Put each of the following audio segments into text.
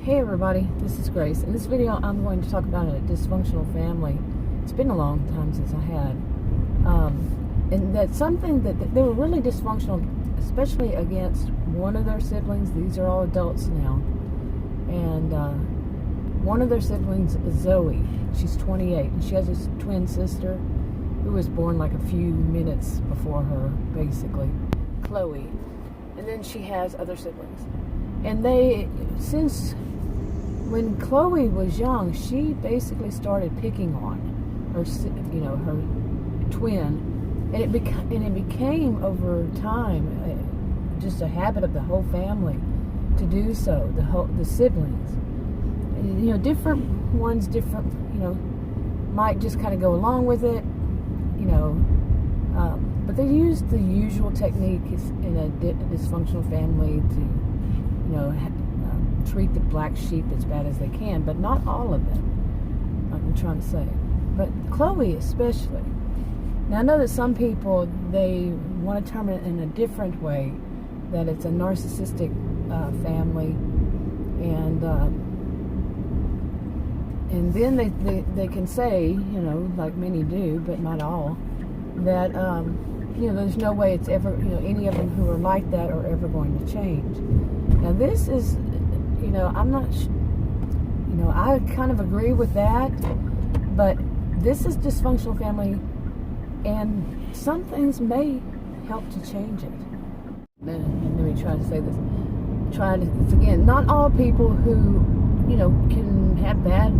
Hey everybody, this is Grace. In this video I'm going to talk about a dysfunctional family. It's been a long time since I had. And that's something that they were really dysfunctional, especially against one of their siblings. These are all adults now. And one of their siblings is Zoe. She's 28 and she has a twin sister who was born like a few minutes before her, basically, Chloe. And then she has other siblings. And since when Chloe was young, she basically started picking on her, her twin, and it became over time just a habit of the whole family to do so. The siblings, different ones, might just kind of go along with it, but they use the usual technique in a dysfunctional family to, treat the black sheep as bad as they can, but not all of them, I'm trying to say. But Chloe especially. Now I know that some people, they want to term it in a different way, that it's a narcissistic family, and then they can say, like many do, but not all, that there's no way it's ever, any of them who are like that are ever going to change. Now this is, I'm not, I kind of agree with that, but this is dysfunctional family, and some things may help to change it. Let me try to say this. Again, not all people who, can have bad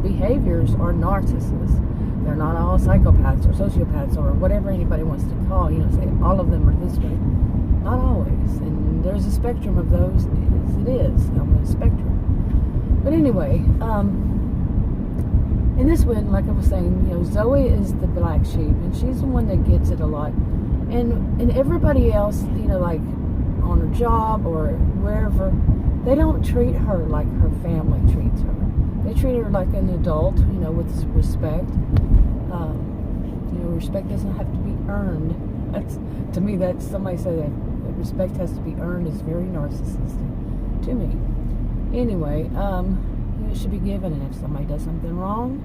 behaviors are narcissists. They're not all psychopaths or sociopaths or whatever anybody wants to call, say all of them are this way. Not always. And there's a spectrum of those, as it is, on the spectrum. But anyway, in this one, like I was saying, Zoe is the black sheep, and she's the one that gets it a lot. And everybody else, like on her job or wherever, they don't treat her like her family treats her. They treat her like an adult, with respect. Respect doesn't have to be earned. To me, that's somebody say that respect has to be earned is very narcissistic to me. Anyway, it should be given, and if somebody does something wrong,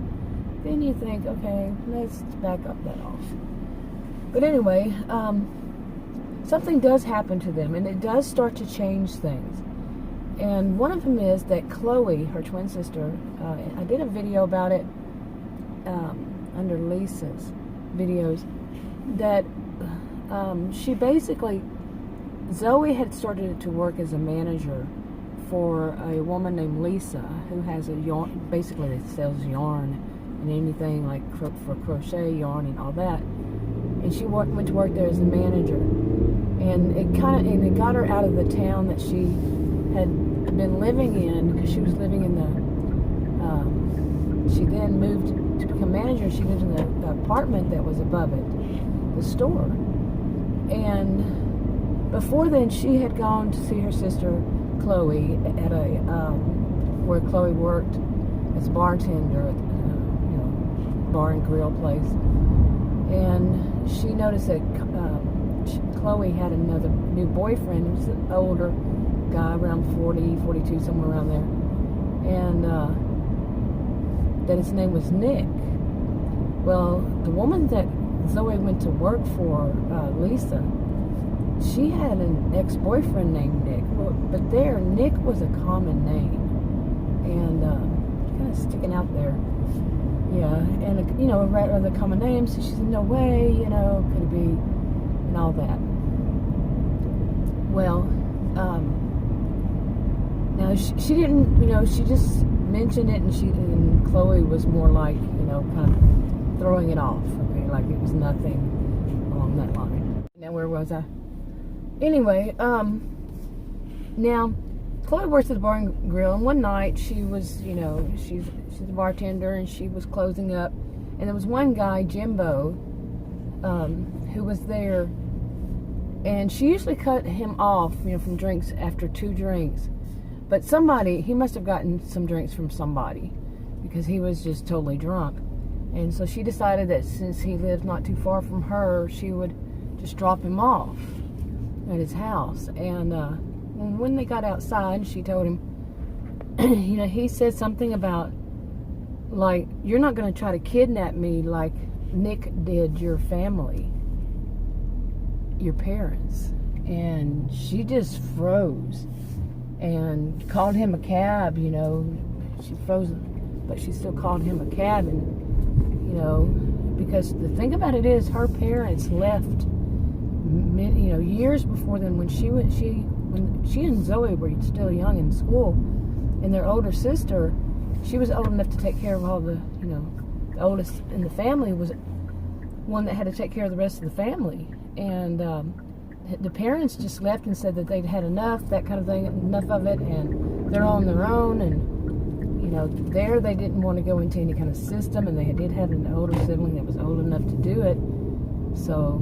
then you think, okay, let's back up that off. But anyway, something does happen to them, and it does start to change things. And one of them is that Chloe, her twin sister, I did a video about it under Lisa's videos, that she basically, Zoe had started to work as a manager for a woman named Lisa, who has a yarn, basically that sells yarn and anything like for crochet yarn and all that. And she went to work there as a manager, and it got her out of the town that she had been living in, because she was living in she then moved to become manager. She lived in the apartment that was above it, the store. And before then, she had gone to see her sister Chloe at where Chloe worked as a bartender at bar and grill place. And she noticed that Chloe had another new boyfriend. He was an older guy, around 40, 42, somewhere around there. And that his name was Nick. Well, the woman that Zoe went to work for, Lisa, she had an ex-boyfriend named Nick. But there, Nick was a common name. And kind of sticking out there. Yeah, and a rather common name, so she said, no way, could it be, and all that. Well, now she didn't, she just mentioned it, and Chloe was more like, kind of throwing it off, okay, like it was nothing along that line. Now, where was I? Anyway, now, Chloe works at the bar and grill, and one night she was, she's a bartender, and she was closing up, and there was one guy, Jimbo, who was there, and she usually cut him off, from drinks after 2 drinks, but he must have gotten some drinks from somebody, because he was just totally drunk, and so she decided that since he lived not too far from her, she would just drop him off at his house. And when they got outside, she told him, he said something about, like, you're not going to try to kidnap me like Nick did your family, your parents. And she just froze and called him a cab. She froze, but she still called him a cab. And because the thing about it is, her parents left years before then, when she and Zoe were still young in school, and their older sister, she was old enough to take care of all the oldest in the family was one that had to take care of the rest of the family. And the parents just left and said that they'd had enough, that kind of thing, enough of it, and they're on their own. And there they didn't want to go into any kind of system, and they did have an older sibling that was old enough to do it. So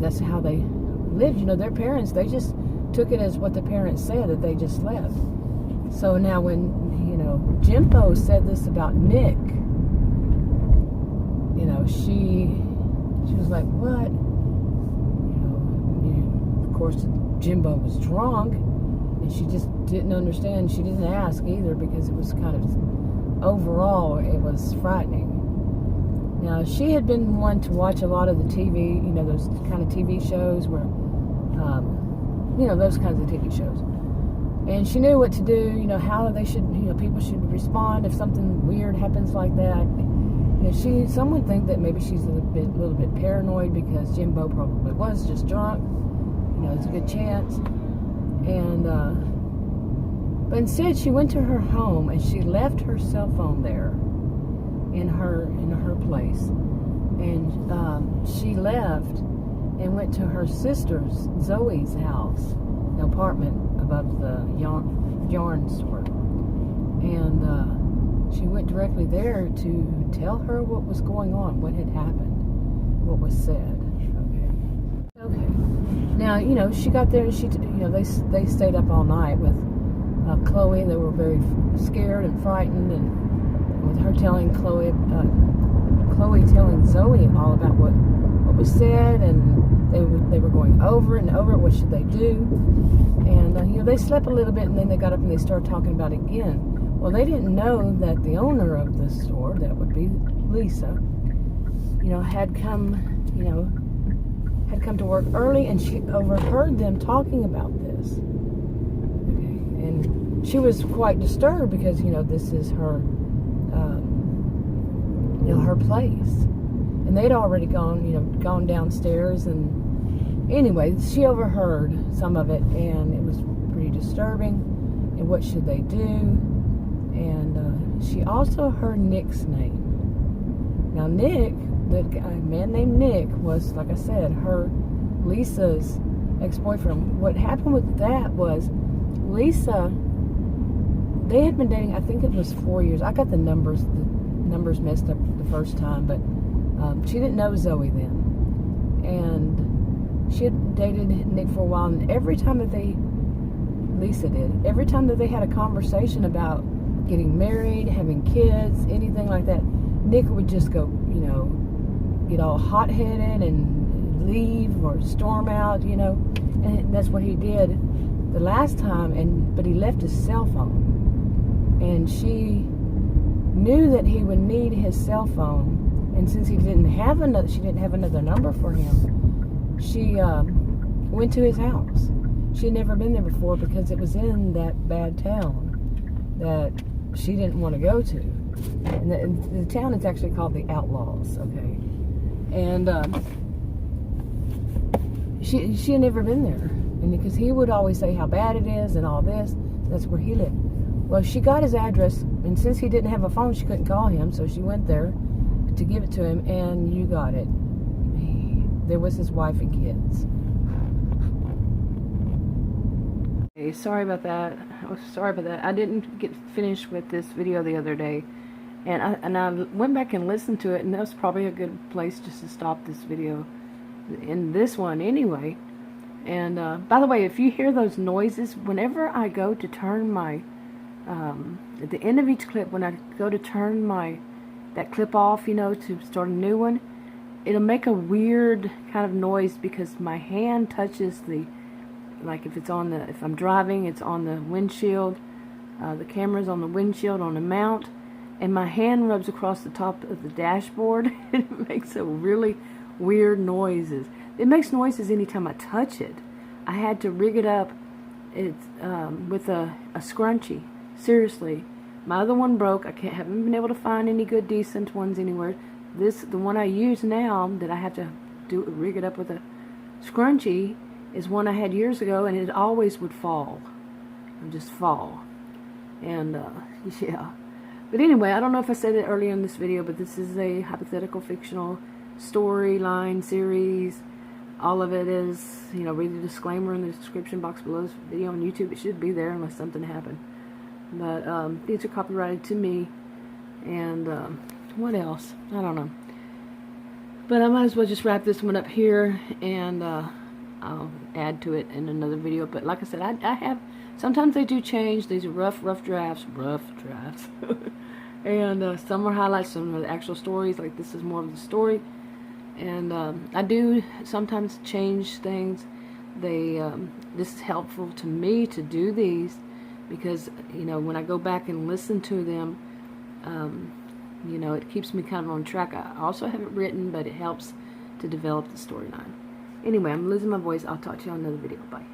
that's how they lived. Their parents, they just took it as what the parents said, that they just left. So now when Jimbo said this about Nick, she was like, what? Of course Jimbo was drunk, and she just didn't understand. She didn't ask either, because it was kind of, overall, it was frightening. Now, she had been one to watch a lot of the TV, those kind of TV shows where, those kinds of TV shows. And she knew what to do, how they should, people should respond if something weird happens like that. Some would think that maybe she's a little bit paranoid because Jimbo probably was just drunk. It's a good chance. And, but instead she went to her home and she left her cell phone there in her place. And she left and went to her sister's, Zoe's house, an apartment above the yarn store. And she went directly there to tell her what was going on, what had happened, what was said. Okay. Now, she got there and they stayed up all night with Chloe. They were very scared and frightened, and with her telling Chloe telling Zoe all about what was said, and they were going over and over what should they do. And they slept a little bit, and then they got up and they started talking about it again. Well, they didn't know that the owner of the store, that would be Lisa, had come to work early, and she overheard them talking about this. Okay. And she was quite disturbed because, this is her, her place. And they'd already gone downstairs, and anyway, she overheard some of it, and it was pretty disturbing. And what should they do? And she also heard Nick's name. Now, Nick, a man named Nick, was, like I said, Lisa's ex-boyfriend. What happened with that was, Lisa, they had been dating, I think it was 4 years. I got the numbers messed up the first time, but she didn't know Zoe then. And she had dated Nick for a while, and every time that Lisa did, every time that they had a conversation about getting married, having kids, anything like that, Nick would just go, get all hot-headed and leave or storm out, and that's what he did the last time. But he left his cell phone, and she knew that he would need his cell phone, and since she didn't have another number for him, she went to his house. She had never been there before because it was in that bad town that she didn't want to go to. And the town is actually called the Outlaws, okay? And she had never been there. And because he would always say how bad it is and all this, that's where he lived. Well, she got his address, and since he didn't have a phone, she couldn't call him, so she went there to give it to him, and you got it. There was his wife and kids. Okay, sorry about that. I didn't get finished with this video the other day, and I went back and listened to it, and that was probably a good place just to stop this video, in this one anyway. And by the way, if you hear those noises, whenever I go to turn my at the end of each clip, when I go to turn that clip off, to start a new one, it'll make a weird kind of noise because my hand touches if I'm driving, it's on the windshield, The camera's on the windshield on the mount, and my hand rubs across the top of the dashboard. It makes a really weird noises. It makes noises anytime I touch it. I had to rig it up with a scrunchie. Seriously, my other one broke. Haven't been able to find any good decent ones anywhere. The one I use now that I have to rig it up with a scrunchie is one I had years ago, and it always would fall. It would just fall. And yeah. But anyway, I don't know if I said it earlier in this video, but this is a hypothetical fictional storyline series. All of it is, read the disclaimer in the description box below this video on YouTube. It should be there unless something happened. But these are copyrighted to me. And what else? I don't know. But I might as well just wrap this one up here, and I'll add to it in another video. But like I said, I have, sometimes they do change. These are rough drafts. And some are highlights, some are the actual stories. Like this is more of the story. And I do sometimes change things. This is helpful to me to do these because, when I go back and listen to them, it keeps me kind of on track. I also have it written, but it helps to develop the storyline. Anyway, I'm losing my voice. I'll talk to you on another video. Bye.